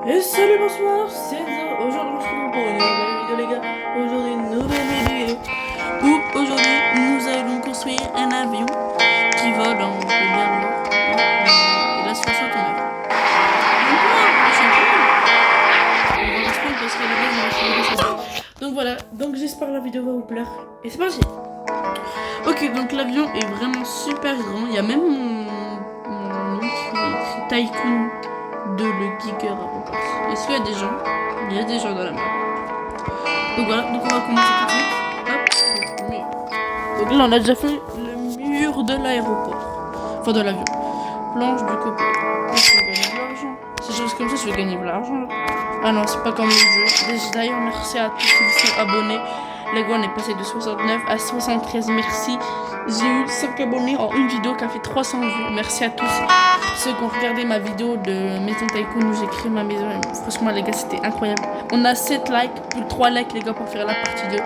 Et salut, bonsoir, c'est Zo. Aujourd'hui on se retrouve pour une nouvelle vidéo les gars. Aujourd'hui une nouvelle vidéo où aujourd'hui nous allons construire un avion qui vole en peut bien lourd. Et là si on saute on meurt. Donc voilà, je suis un peu nul. On va respondre parce que les gars ils vont sauter. Donc voilà, donc j'espère que la vidéo va vous plaire. Et c'est parti. Ok, donc l'avion est vraiment super grand. Il y a même mon nom qui est écrit Tycoon de le Giger Aéroport. Est-ce qu'il y a des gens? Il y a des gens dans la main. Donc voilà, donc on va commencer tout de suite. Hop, mur. Donc là on a déjà fait le mur de l'aéroport. Enfin de l'avion. Planche du copain. Je vais gagner de l'argent. Ces choses comme ça, je vais gagner de l'argent. Ah non, c'est pas comme le jeu. D'ailleurs, merci à tous ceux qui sont abonnés. Les gars, on est passé de 69 à 73. Merci. J'ai eu 5 abonnés en une vidéo qui a fait 300 vues. Merci à tous ceux qui ont regardé ma vidéo de Maison Tycoon où j'ai créé ma maison. Franchement, les gars, c'était incroyable. On a 7 likes, plus 3 likes, les gars, pour faire la partie 2.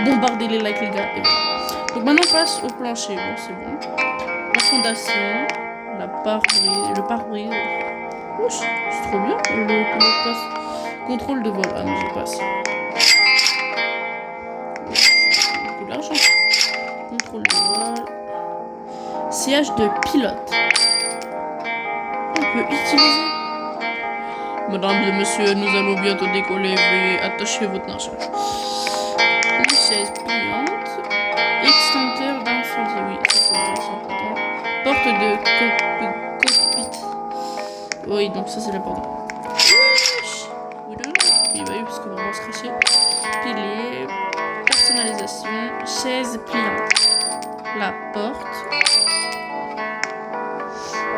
Bombardez les likes, les gars. Et voilà. Donc maintenant, on passe au plancher. Bon, c'est bon. La fondation, le pare-brise. Wesh, c'est trop bien. Le passe. Contrôle de vol. Ah, mais j'ai pas ça. Beaucoup d'argent. Contrôle de vol. Siège de pilote. On peut utiliser. Madame et monsieur, nous allons bientôt décoller. Veuillez attacher votre nation. Une chaise pliante. Extincteur d'incendie. Oui, ça c'est important. Porte de cockpit. Oui, donc ça c'est l'important. Oui, bah oui, parce qu'on va se cracher. Pilier. Personnalisation. Chaise pliante. La porte.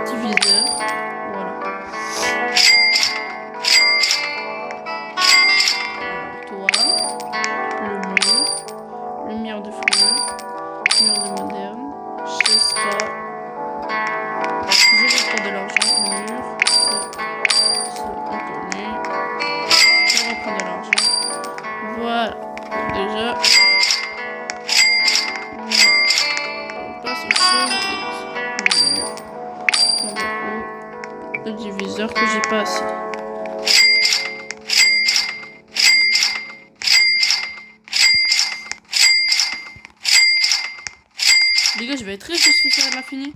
Diviseur. Voilà. Toit. Le mur de fleurs. Mur de moderne. Chaise spa. Je vais prendre de l'argent. Mur. Ça, on connaît. Je vais prendre de l'argent. Voilà. Déjà. On passe aux choses. Le diviseur que j'ai pas assez. Les gars, je vais être triste si je fais ça à l'infini.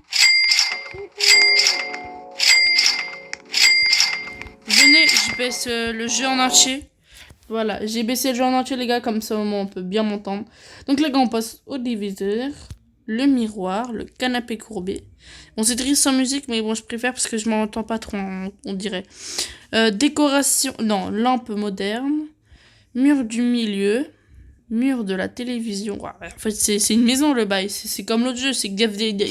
Venez, je baisse le jeu en entier. Voilà, j'ai baissé le jeu en entier, les gars, comme ça au moins on peut bien m'entendre. Donc, les gars, on passe au diviseur, le miroir, le canapé courbé. Bon, c'est triste sans musique, mais bon, je préfère parce que je m'entends pas trop, on dirait. Décoration, non, lampe moderne, mur du milieu, mur de la télévision. Ouais, en fait, c'est une maison le bail, c'est comme l'autre jeu, c'est que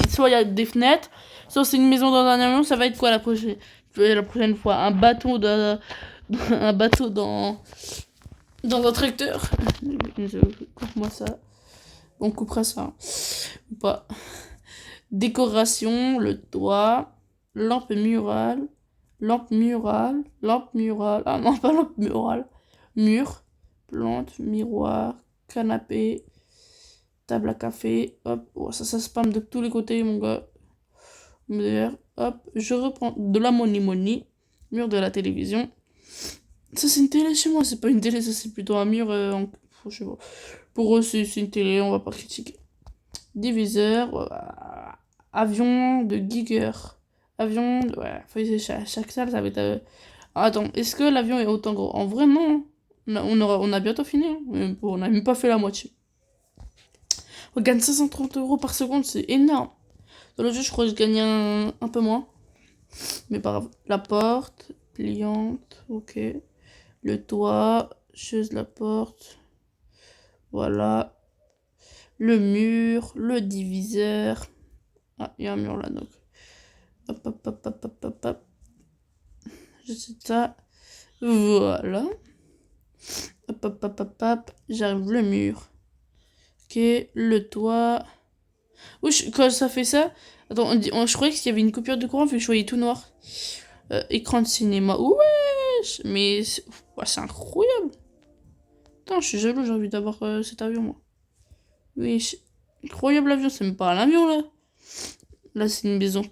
soit il y a des fenêtres, soit c'est une maison dans un avion, ça va être quoi la prochaine fois? Un bateau un bateau dans un tracteur. Coupe-moi ça. On coupera ça. Hein. Ou pas. Décoration, le toit, lampe murale, lampe murale, lampe murale. Ah non, pas lampe murale. Mur, plante, miroir, canapé, table à café. Hop, oh, ça spam de tous les côtés, mon gars. Hop, je reprends de la money. Mur de la télévision. Ça, c'est une télé chez moi, c'est pas une télé, ça, c'est plutôt un mur. Je sais pas. Pour eux, c'est une télé, on va pas critiquer. Diviseur, avion de Giger. Avion, ouais, chaque salle, ça va être. Attends, est-ce que l'avion est autant gros? En vrai, non. On a bientôt fini, hein. On a même pas fait la moitié. On gagne 530 euros par seconde, c'est énorme. Dans le jeu, je crois que je gagne un peu moins. Mais pas grave. La porte, pliante, ok. Le toit, chaise la porte. Voilà. Le mur, le diviseur. Ah, il y a un mur là, donc. Hop. Je sais ça. Voilà. Hop. J'arrive le mur. Ok, le toit. Oui, quand ça fait ça. Attends, je croyais qu'il y avait une coupure de courant vu que je voyais tout noir. Écran de cinéma. Wesh! Mais c'est incroyable. Putain, je suis jaloux, j'ai envie d'avoir cet avion, moi. Oui, incroyable l'avion, c'est même pas un avion là. Là, c'est une maison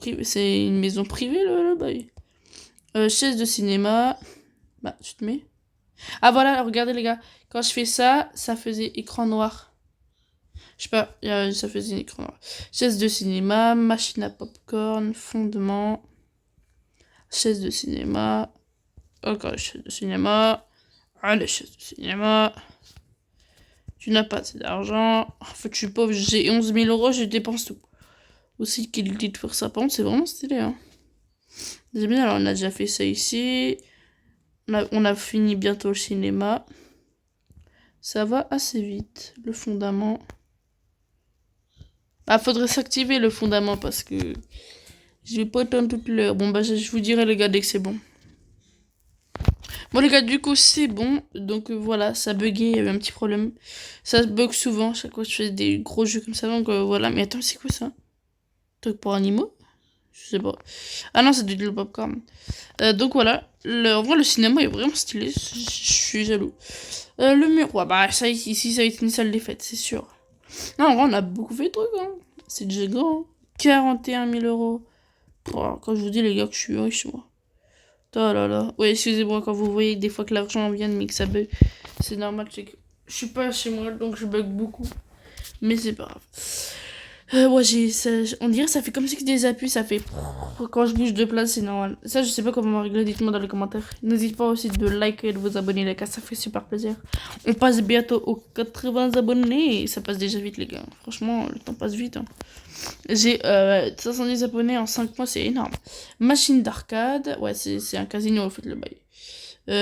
privée, le bail. Chaise de cinéma. Bah, tu te mets. Ah voilà, regardez les gars. Quand je fais ça, ça faisait écran noir. Je sais pas, ça faisait écran noir. Chaise de cinéma, machine à popcorn, fondement. Chaise de cinéma. Encore une chaise de cinéma. Allez, chaise de cinéma. Tu n'as pas assez d'argent. En fait, je suis pauvre, j'ai 11 000 euros, je dépense tout. Aussi qu'il dit de faire ça. Par contre, c'est vraiment stylé. Hein. C'est bien, alors on a déjà fait ça ici. On a fini bientôt le cinéma. Ça va assez vite. Le fondament. Ah, faudrait s'activer le fondament parce que je vais pas attendre toute l'heure. Bon, bah, je vous dirai, les gars, dès que c'est bon. Bon, les gars, du coup, c'est bon. Donc, voilà, ça buguait, il y avait un petit problème. Ça bug souvent, chaque fois que je fais des gros jeux comme ça. Donc, voilà. Mais attends, c'est quoi ça? Truc pour animaux? Je sais pas. Ah non, c'est du popcorn. Donc, voilà. En vrai, le cinéma est vraiment stylé. Je suis jaloux. Le mur, ouais, bah, ça, ici, ça a été une salle des fêtes, c'est sûr. Non, en vrai, on a beaucoup fait de trucs, hein. C'est déjà grand. Hein. 41 000 euros. Oh, quand je vous dis, les gars, que je suis riche, moi. Oh là là. Ouais, excusez-moi quand vous voyez des fois que l'argent vient mais que ça bug. C'est normal, c'est que je suis pas chez moi donc je bug beaucoup. Mais c'est pas grave. Ouais, on dirait que ça fait comme si que des appuis, ça fait. Quand je bouge de place, c'est normal. Ça, je sais pas comment régler, dites-moi dans les commentaires. N'hésitez pas aussi de liker et de vous abonner, les gars, ça fait super plaisir. On passe bientôt aux 80 abonnés et ça passe déjà vite, les gars. Franchement, le temps passe vite. Hein. J'ai 510 abonnés en 5 mois, c'est énorme. Machine d'arcade, ouais, c'est un casino, en fait, le bail.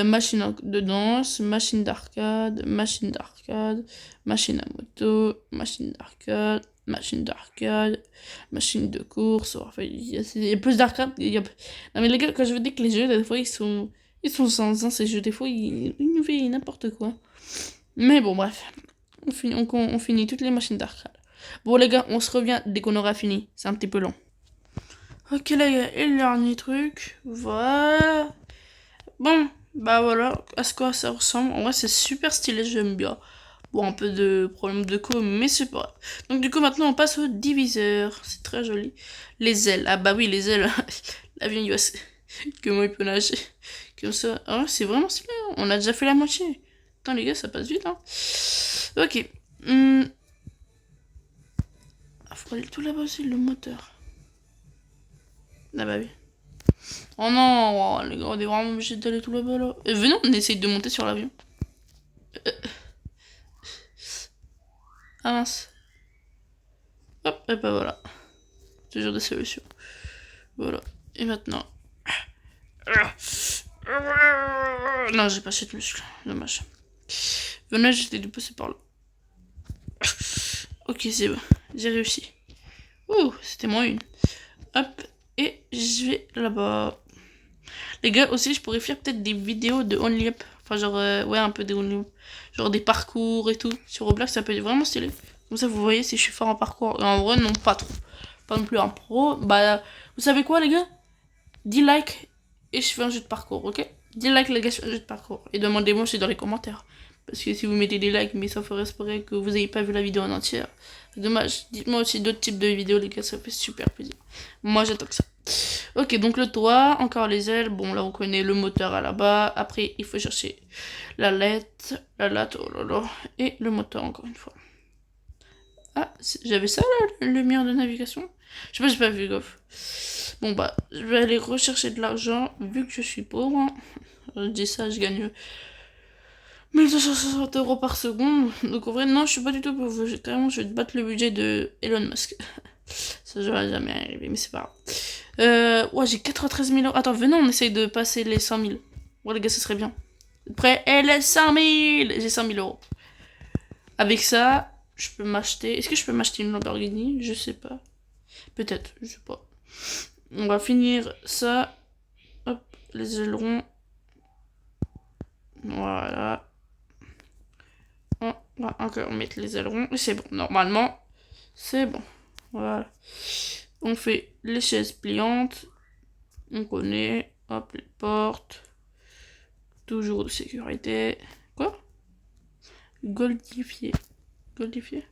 Machine de danse, machine d'arcade, machine à moto, machine d'arcade, machine de course. Enfin, il y a plus d'arcade. Non, mais les gars, quand je vous dis que les jeux, des fois, ils sont sans ces jeux. Des fois, ils nous font n'importe quoi. Mais bon, bref. On finit toutes les machines d'arcade. Bon, les gars, on se revient dès qu'on aura fini. C'est un petit peu long. Ok, les gars, et le dernier truc. Voilà. Bon, bah voilà, à ce quoi ça ressemble. En vrai, c'est super stylé, j'aime bien. Bon, un peu de problème de co, mais c'est pas grave. Donc, du coup, maintenant, on passe au diviseur. C'est très joli. Les ailes. Ah, bah oui, les ailes. L'avion, il va. Comment il peut nager comme ça. Ah, ouais, c'est vraiment stylé. Hein. On a déjà fait la moitié. Attends, les gars, ça passe vite, hein. Ok. Ah, faut aller tout là-bas aussi, le moteur. Ah, bah oui. Oh non, les gars, on est vraiment obligé d'aller tout là-bas là. Venez, on essaye de monter sur l'avion. Ah mince. Hop, et bah voilà. Toujours des solutions. Voilà. Et maintenant. Non, j'ai pas assez de muscles. Dommage. Venez, j'étais de passer par là. Ok, c'est bon. J'ai réussi. Ouh, c'était moins une. Hop, et je vais là-bas. Les gars, aussi, je pourrais faire peut-être des vidéos de Only Up. Enfin, genre, ouais, un peu des Only Up. Genre des parcours et tout. Sur Roblox, ça peut être vraiment stylé. Comme ça, vous voyez si je suis fort en parcours. Et en vrai, non, pas trop. Pas non plus un pro. Bah, vous savez quoi, les gars 10 likes et je fais un jeu de parcours, ok 10 likes, les gars, je fais un jeu de parcours. Et demandez-moi aussi dans les commentaires. Parce que si vous mettez des likes, mais ça ferait espérer que vous n'ayez pas vu la vidéo en entière. C'est dommage. Dites-moi aussi d'autres types de vidéos, les gars, ça fait super plaisir. Moi, j'attends que ça. Ok, donc le toit, encore les ailes. Bon, là, on connaît le moteur à là-bas. Après, il faut chercher la latte, oh là là. Et le moteur, encore une fois. Ah, j'avais ça, là, le lumière de navigation. Je sais pas, j'ai pas vu gaffe. Bon, bah, je vais aller rechercher de l'argent, vu que je suis pauvre. Hein. Je dis ça, je gagne 1260 euros par seconde. Donc, en vrai, non, je suis pas du tout pauvre. Carrément, je vais te battre le budget de Elon Musk. Ça, je vais jamais arriver, mais c'est pas grave. Ouais, j'ai 93 000 euros. Attends, venons, on essaye de passer les 100 000. Ouais, les gars, ce serait bien. Prêt? Et les 100 000! J'ai 100 000 euros. Avec ça, je peux m'acheter. Est-ce que je peux m'acheter une Lamborghini? Je sais pas. Peut-être, je sais pas. On va finir ça. Hop, les ailerons. Voilà. On va encore mettre les ailerons. Et c'est bon. Normalement, c'est bon. Voilà. On fait les chaises pliantes. On connaît. Hop, les portes. Toujours de sécurité. Quoi? Goldifié. Goldifié?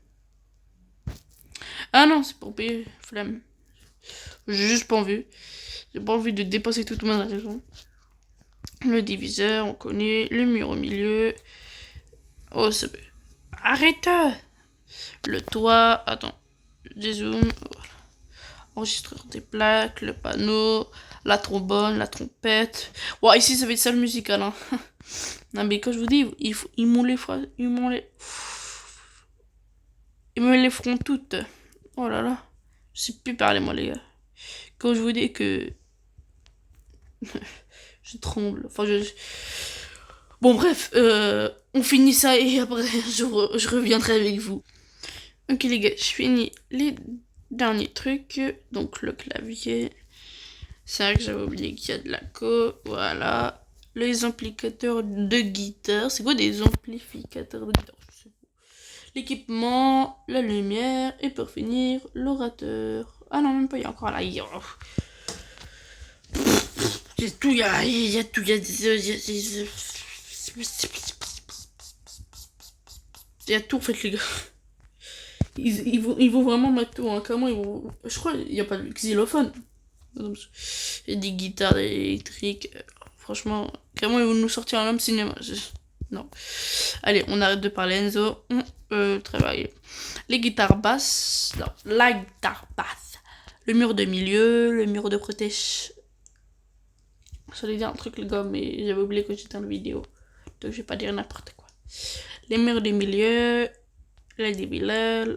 Ah non, c'est pour payer. Flemme. J'ai juste pas envie. J'ai pas envie de dépasser toute ma raison. Le diviseur, on connaît. Le mur au milieu. Oh, c'est... Arrête! Le toit. Attends. Dézoome. Enregistreur des plaques. Le panneau. La trombone. La trompette. Ouais, ici, ça va être salle musicale. Hein. Non, mais quand je vous dis, ils m'ont les phrases. Ils me les feront toutes. Oh là là. Je sais plus parler, moi, les gars. Quand je vous dis que... je tremble. Enfin, Bon, bref. On finit ça et après, je reviendrai avec vous. Ok, les gars, je finis les derniers trucs. Donc, le clavier. C'est vrai que j'avais oublié qu'il y a de la voilà. Les amplificateurs de guitare. C'est quoi des amplificateurs de guitare? Je sais pas. L'équipement, la lumière. Et pour finir, l'orateur. Ah non, même pas, il y a encore là. Il y a tout, il y a tout, il y a tout en fait, les gars. Ils vont vraiment mettre tout, hein. Comment ils vont. Je crois qu'il n'y a pas de xylophone. Il y a des guitares électriques. Franchement, comment ils vont nous sortir un même cinéma? Non. Allez, on arrête de parler, Enzo. On travaille. Les guitares basses. Non, la guitare basse. Le mur de milieu, le mur de protection. J'allais dire un truc, les gars, mais j'avais oublié que j'étais en vidéo. Donc je vais pas dire n'importe quoi. Les murs de milieu, le diviseur,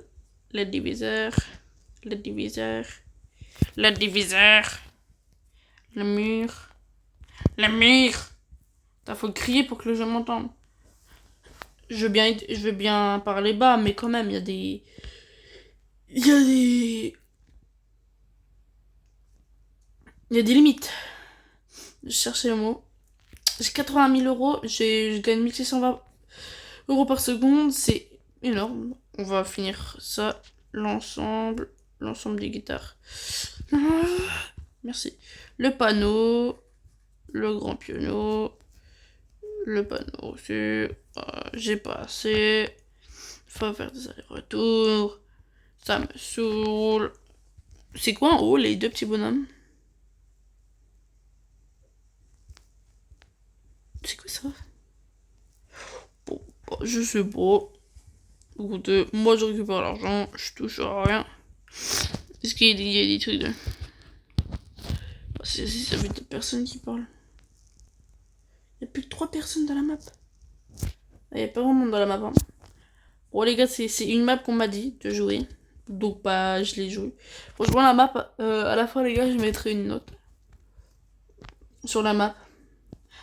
le diviseur, le diviseur, le diviseur, le mur, le mur. Il faut crier pour que les gens m'entendent. Je veux bien parler bas, mais quand même, il y a des... Il y a des limites. Je cherchais le mot. J'ai 80 000 euros, je gagne 1620 euros par seconde, c'est énorme. On va finir ça, l'ensemble des guitares. Merci. Le panneau, le grand piano, le panneau aussi. J'ai pas assez. Faut faire des allers-retours. Ça me saoule. C'est quoi en haut les deux petits bonhommes? C'est quoi ça? Bon, bah, je sais pas. Écoutez, moi je récupère l'argent, je touche à rien. Est-ce qu'il y a des trucs de... Bah, ça fait 2 personnes qui parlent. Il n'y a plus que 3 personnes dans la map. Il n'y a pas vraiment dans la map. Hein. Bon les gars, c'est une map qu'on m'a dit de jouer. Donc bah je l'ai joué. Franchement la map, à la fin les gars, je mettrai une note. Sur la map.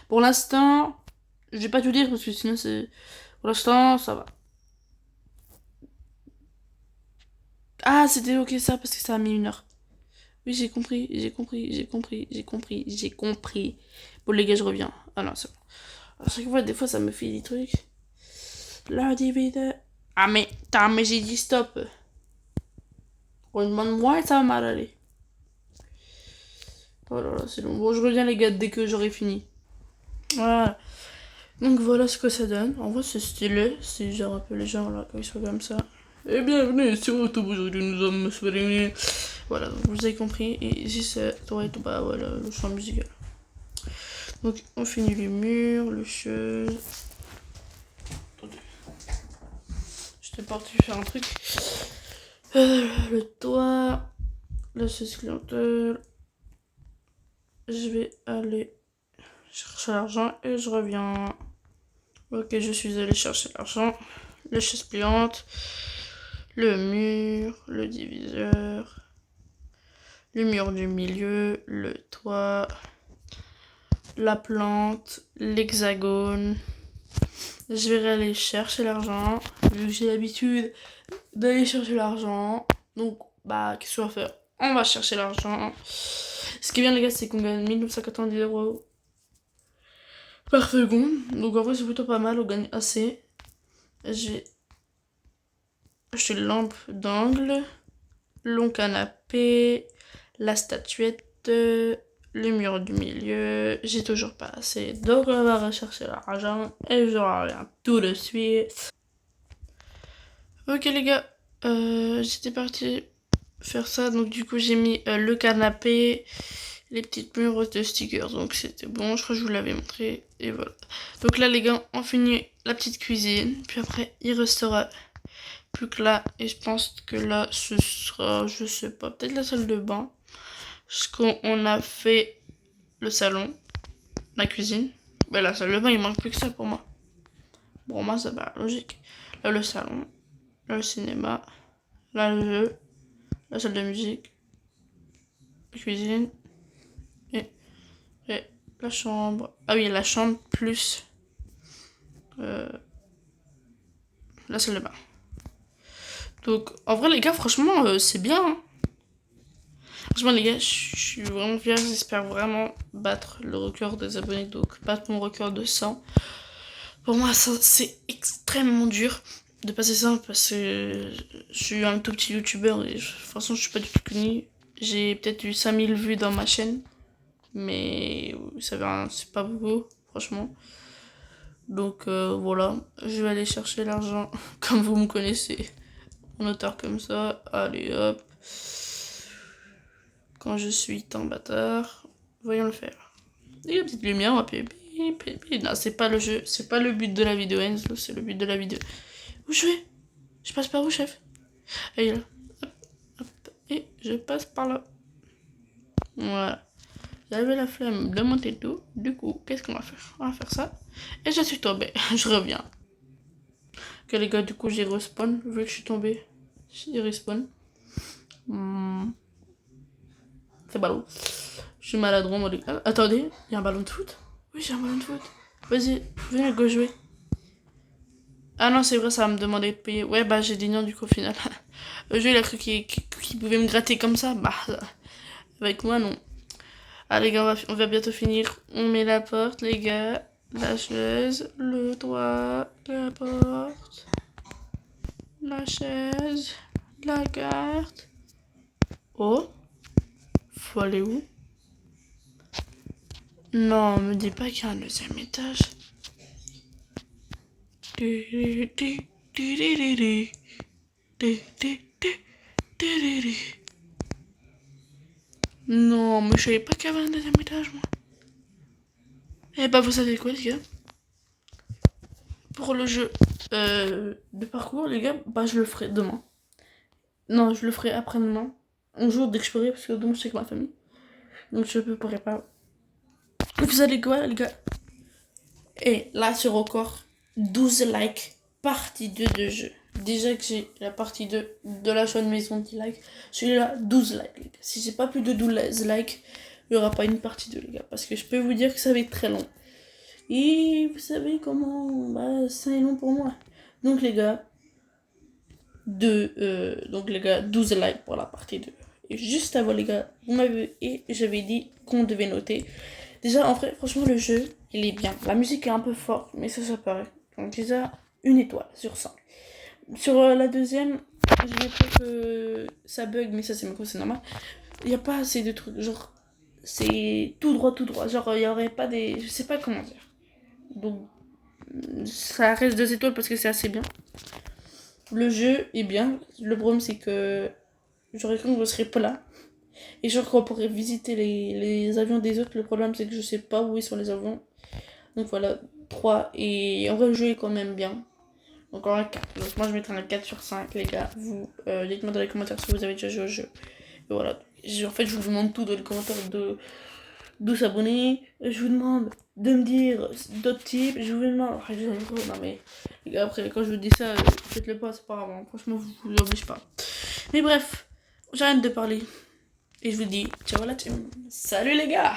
Pour l'instant, je vais pas tout dire parce que sinon c'est... Pour l'instant, ça va. Ah, c'était ok ça parce que ça a mis 1 heure. Oui, j'ai compris. Bon, les gars, je reviens. Ah non, c'est bon. À chaque fois, des fois, ça me fait des trucs. La division. Ah, mais j'ai dit stop. On demande-moi et ça va mal aller. Oh là là, c'est long. Bon, je reviens, les gars, dès que j'aurai fini. Voilà. Donc voilà ce que ça donne. En vrai, c'est stylé. C'est genre un peu les gens là, quand ils sont comme ça. Et bienvenue sur YouTube. Aujourd'hui, nous sommes sur les... Voilà, donc vous avez compris. Et ici, c'est tout bas, voilà, le chant musical. Donc, on finit les murs, le chose. Attendez. J'étais parti faire un truc. Le toit. La chaise clientèle. Je vais aller chercher l'argent et je reviens. Ok, je suis allé chercher l'argent. La chaise pliante. Le mur. Le diviseur. Le mur du milieu. Le toit. La plante. L'hexagone. Je vais aller chercher l'argent. Vu que j'ai l'habitude d'aller chercher l'argent. Donc, bah, qu'est-ce qu'on va faire? On va chercher l'argent. Ce qui est bien, les gars, c'est qu'on gagne 1990 euros par seconde. Donc, en vrai, c'est plutôt pas mal. On gagne assez. J'ai acheté une lampe d'angle. Long canapé. La statuette. Le mur du milieu. J'ai toujours pas assez. Donc, on va rechercher l'argent. Et je reviens tout de suite. Ok, les gars. J'étais partie faire ça, donc du coup j'ai mis le canapé, les petites murs de stickers. Donc c'était bon, je crois que je vous l'avais montré. Et voilà. Donc là les gars, on finit la petite cuisine. Puis après, il restera plus que là. Et je pense que là, ce sera, je sais pas, peut-être la salle de bain. Parce qu'on a fait le salon, la cuisine. Mais la salle de bain, il manque plus que ça pour moi. Pour moi, ça va, logique. Là, le salon, là, le cinéma, là, le jeu, la salle de musique, la cuisine, et la chambre. Ah oui, la chambre plus la salle de bain. Donc, en vrai, les gars, franchement, c'est bien. Hein. Franchement, les gars, je suis vraiment fière. J'espère vraiment battre le record des abonnés. Donc, battre mon record de 100. Pour moi, c'est extrêmement dur de passer ça parce que je suis un tout petit youtubeur et franchement, je suis pas du tout connu. J'ai peut-être eu 5000 vues dans ma chaîne. Mais vous savez, hein, c'est pas beaucoup, franchement. Donc voilà, je vais aller chercher l'argent comme vous me connaissez. En auteur comme ça, allez hop. Quand je suis un bâtard, voyons le faire. Et la petite lumière, on va non, c'est pas le jeu, c'est pas le but de la vidéo, Enzo, c'est le but de la vidéo. Où je vais? Je passe par où, chef? Et là, hop, hop, et je passe par là. Voilà. J'avais la flemme de monter tout. Du coup, qu'est-ce qu'on va faire? On va faire ça. Et je suis tombée. Je reviens. Ok les gars, du coup j'ai respawn. Vu que je suis tombée, j'ai respawn. C'est ballon. Je suis maladroit, moi. Ah, attendez, il y a un ballon de foot? Oui, j'ai un ballon de foot. Vas-y, venez go jouer. Ah non, c'est vrai, ça va me demander de payer. Ouais, bah j'ai dit non du coup au final. Le jeu, il a cru qu'il pouvait me gratter comme ça. Bah, avec moi, non. Ah les gars, on va bientôt finir. On met la porte, les gars. La chaise, le toit, la porte, la chaise, la carte. Oh, faut aller où? Non, me dis pas qu'il y a un deuxième étage. Non, mais je savais pas qu'il y avait un deuxième étage, moi. Eh bah, vous savez quoi, les gars? Pour le jeu de parcours, les gars, bah, je le ferai demain. Non, je le ferai après-demain. Un jour dès que je pourrai, parce que demain, je suis avec ma famille. Donc, je ne pourrai pas. Vous allez quoi, les gars? Et là, sur record, 12 likes, partie 2 de jeu. Déjà que j'ai la partie 2 de la chouette maison 10 likes, celui-là, 12 likes, les gars. Si j'ai pas plus de 12 likes, il n'y aura pas une partie 2, les gars. Parce que je peux vous dire que ça va être très long. Et vous savez comment, bah, ça est long pour moi. Donc, les gars, 12 likes pour la partie 2. Et juste avant, les gars, vous m'avez et j'avais dit qu'on devait noter. Déjà, en vrai, franchement, le jeu, il est bien. La musique est un peu forte, mais ça paraît. Donc, déjà, 1 étoile sur 5. Sur la deuxième, je vais pas que ça bug, mais ça, c'est normal. Il n'y a pas assez de trucs. Genre, c'est tout droit, tout droit. Genre, il n'y aurait pas des. Je sais pas comment dire. Donc, ça reste 2 étoiles parce que c'est assez bien. Le jeu est bien. Le problème, c'est que j'aurais cru qu'on serait plat. Et genre qu'on pourrait visiter les avions des autres. Le problème, c'est que je sais pas où ils sont les avions. Donc voilà, 3. Et en vrai, le jeu est quand même bien. Donc en 4. Donc moi, je mettrai un 4 sur 5, les gars. Vous, dites-moi dans les commentaires si vous avez déjà joué au jeu. Et voilà. En fait, je vous demande tout dans les commentaires d'où s'abonner. Je vous demande de me dire d'autres types. Je vous demande. Non, mais les gars, après, quand je vous dis ça, faites-le pas, c'est pas grave. Hein. Franchement, je vous oblige pas. Mais bref, j'arrête de parler. Et je vous dis ciao la team. Salut les gars!